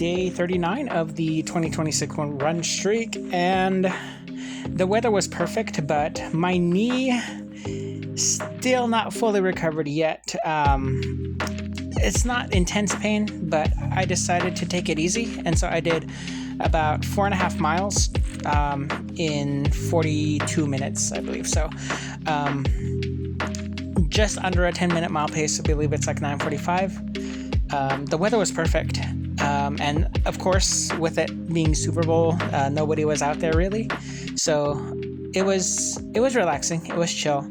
day 39 of the 2026 run streak, and the weather was perfect, but my knee still not fully recovered yet. It's not intense pain, but I decided to take it easy, and so I did about 4.5 miles in 42 minutes, I believe. So just under a 10-minute mile pace. I believe it's like 9:45. The weather was perfect, and of course, with it being Super Bowl, nobody was out there really, so it was relaxing. It was chill.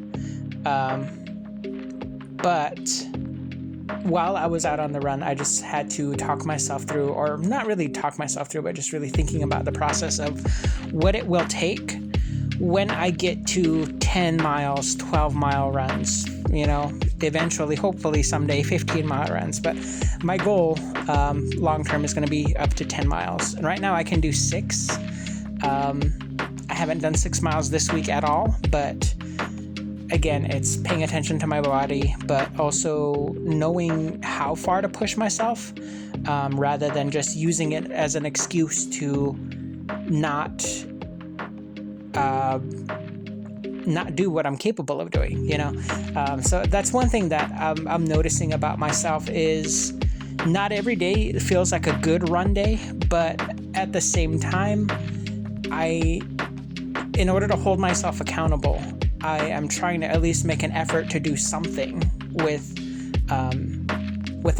But while I was out on the run, I just had to talk myself through, or not really talk myself through, but just really thinking about the process of what it will take when I get to 10 miles, 12-mile runs, eventually, hopefully someday 15-mile runs. But my goal long-term is going to be up to 10 miles. And right now I can do 6. I haven't done 6 miles this week at all, but again, it's paying attention to my body, but also knowing how far to push myself, rather than just using it as an excuse to not do what I'm capable of doing, So that's one thing that I'm noticing about myself is not every day feels like a good run day, but at the same time, in order to hold myself accountable, I am trying to at least make an effort to do something with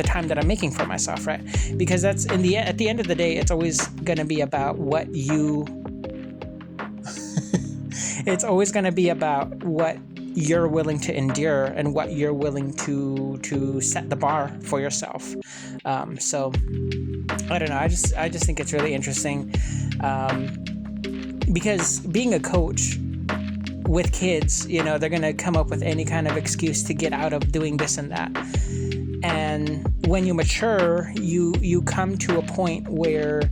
the time that I'm making for myself, right? Because that's at the end of the day, it's always going to be about what you. It's always going to be about what you're willing to endure and what you're willing to set the bar for yourself. So I don't know. I just think it's really interesting, because being a coach with kids, they're going to come up with any kind of excuse to get out of doing this and that. And when you mature, you come to a point where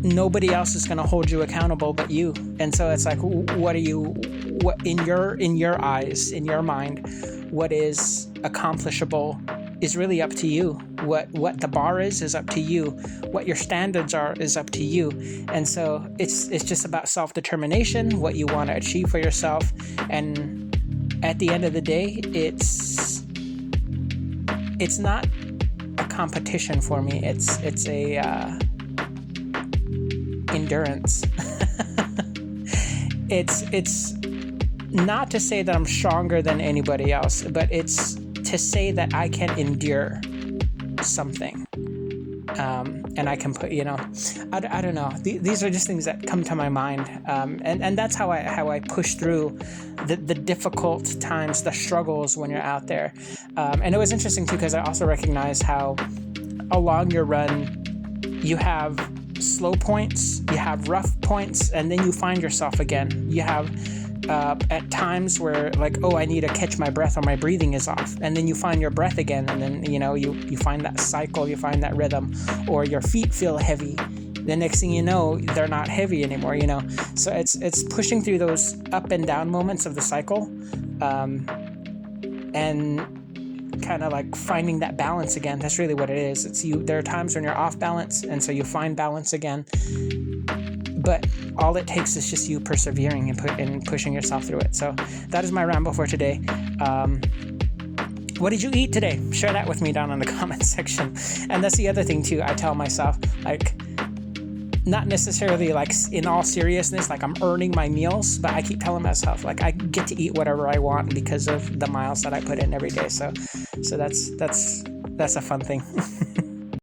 nobody else is going to hold you accountable but you. And so it's like, what in your eyes, in your mind, what is accomplishable is really up to you. What the bar is up to you. What your standards are is up to you. And so it's just about self-determination, what you want to achieve for yourself. And at the end of the day, it's not a competition for me. It's a endurance. It's not to say that I'm stronger than anybody else, but it's to say that I can endure something, and I can put, I don't know. These are just things that come to my mind, and that's how I push through the difficult times, the struggles when you're out there. And it was interesting too, because I also recognize how along your run you have slow points, you have rough points, and then you find yourself again. You have at times where I need to catch my breath or my breathing is off, and then you find your breath again, and then you find that cycle, you find that rhythm, or your feet feel heavy. The next thing you know, they're not heavy anymore. So it's pushing through those up and down moments of the cycle, and kind of like finding that balance again. That's really what it is. It's you. There are times when you're off balance, and so you find balance again. But all it takes is just you persevering and pushing yourself through it. So that is my ramble for today. What did you eat today? Share that with me down in the comment section. And that's the other thing too. I tell myself, not necessarily in all seriousness, I'm earning my meals, but I keep telling myself I get to eat whatever I want because of the miles that I put in every day. So that's a fun thing.